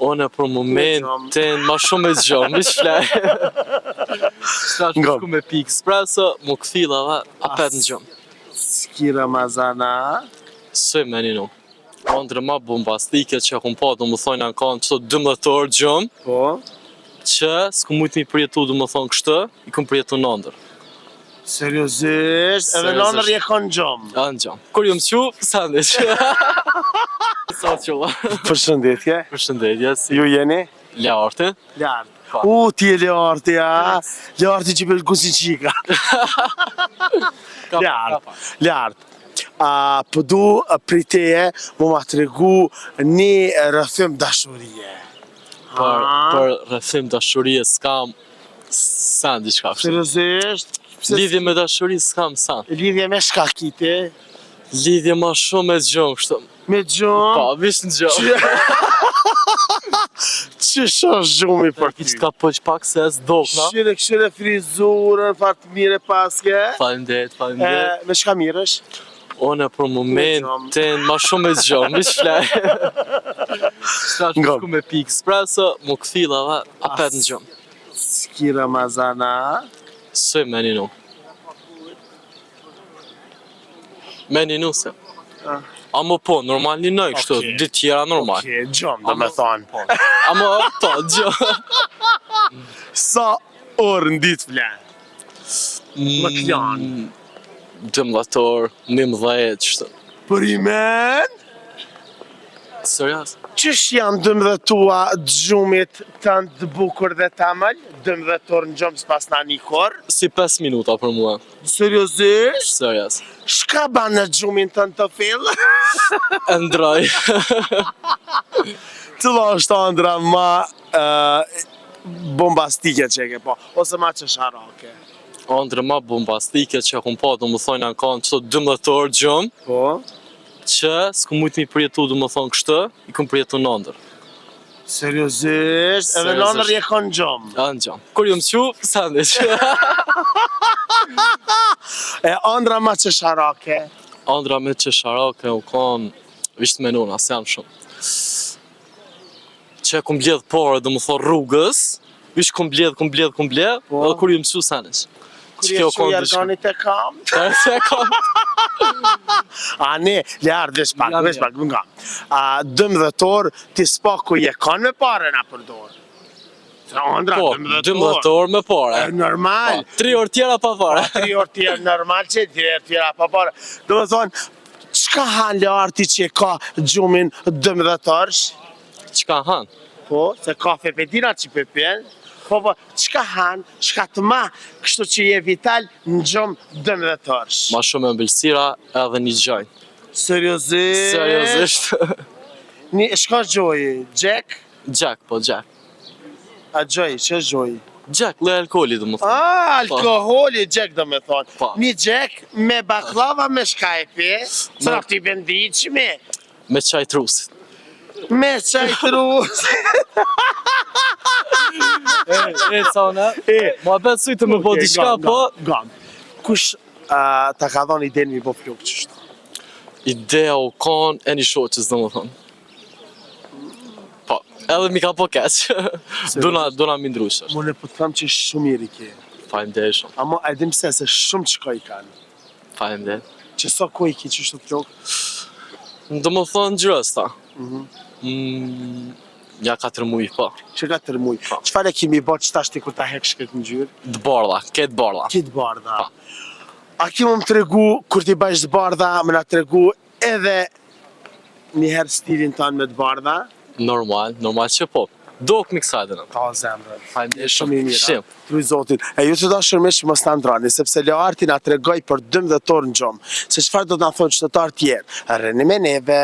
One për momentin ma shumë e zgjomë, mi shflej. Shtash shku me pi espresso, mu këthila dhe apet në gjomë. S'ki Ramazana? Së me një nu. Ondre ma bombastike që akun pa, do më thonë janë kanë qëto 12 orë gjomë, Po? që s'ku mujtë mi përjetu, do më thonë kështë, i kom përjetu në ndër. Seriozisht? Edhe në ndër je kanë gjomë? A në gjomë. Kur ju më qu, sandiq. Sa qova. Përshëndetje. Përshëndetje, si Ju jeni? Larti. Lartë. Ti e Larti, a? Larti që për kusin qika. Lartë. Po du prej teje mu ma të regu një rrëthim dashurie. Për rrëthim dashurie s'kam san diçka kështu. Seriozisht? Lidhje me dashuri s'kam san. Lidhje me shka kite? Lidhje ma shumë me gjomë kështu. Me gjomë? Pa, vish në gjomë. Që shosh gjumi për ty? Qka pëq pak se e s'dokna. Këshire frizurën, fatë mire paske? Falemderit. Me shka mirësh? One për momentin ma shumë e zgjomë, mi shflej. Shtash shku me pi espresso, mu këthila dhe apet në gjomë. S'ki Ramazana? Së me një nu. Me një nu se. Amo po, normal një nëj kështu, ditë tjera normal. Oke, gjomë do me thonë. Amo to, gjomë. Sa orë në ditë flenë? Më klanë? 12 orë, 11 qështë. Për i men? Serios? Qësh janë 12 tua gjumit të të bukur dhe të amëll? 12 orë në gjumë s'pas në një korë? Si 5 minuta për mua. Seriozisht? Serios. Shka banë në gjumin të në të fillë? Ndraj. Cëla është andra ma bombastike që e ke po, ose ma që sharake? Ondre ma bombastike që akun pa, do më thonë janë kanë qëto 12 orë gjomë, Po? që s'ku mujtë mi përjetu, do më thonë kështë, i kom përjetu në ndër. Seriozisht? Edhe në ndër je kanë gjomë? A në gjomë. Kur ju më qu, sandiq. E andra ma që sharake? Andra me që sharake u kanë, vishtë menuna, se janë shumë. Që kom bledh pare, do më thonë rrugës, vishtë kom bledh, edhe kur ju më qu, sandiq. Kur je që jarganit e kam? Se kam. A ne, ljarë, vesh pak, më nga. 12 orë, ti s'paku je kanë me pare nga përdorë. Andra, Po, 12 orë me pare. Normal. 3 orë tjera pa pare. 3 orë tjera normal që 3 orë tjera pa pare. Do me thonë, qka hanë Larti që ka gjumin 12 orësh? Qka hanë? Po, se kafe petina që pëpjen. Po, qka hanë, qka të ma, kështu që je vital në gjumë 12 orësh? Ma shumë e mbëlsira edhe një gjajnë. Seriozisht? Seriozisht. Shka gjoj, Jack? Jack, po Jack. A gjoj, që gjoj? Jack, le alkoholi do më thonë. Alkoholi, Jack do me thonë. Po. Një Jack me baklava me shka e pi, së në këti bendiqme. Me qaj trusit. Me qaj trusit. Sana. Ma betë sujtë me po diçka, po. Gam. Kush ta ka dhonë idenë mi po flokë qështu? Ideja u kanë e një shoqës, do më thonë. Po, edhe mi ka po keq. Duna mi ndrushash. Mune po të thamë që shumë mirë i ke. Faleminderit shumë. Amo e dim se shumë që ka i kanë. Faleminderit. Që sa ko i ke qështu flokë? Do më thonë gjërësta. Ja 4 muj, po. Që 4 muj. Qëfar e kimi bo që tash ti kur ta hek shket në gjyrë? Dëbardha, ketë bardha. Kitë bardha. A ki më të regu, kur ti bajsh dëbardha, më nga të regu edhe njëherë stilin tanë me dëbardha? Normal që po. Dok mi kësajde në. Ta zemrë. Faleminderit Shumë i mirë. Shim. Truj Zotin. E ju të dashur me që më së të ndrani, sepse Larti nga të regoj për 12 orë në gjomë. Se qëfar do të nga thonë qëtëtar tjerë? Rëni me neve.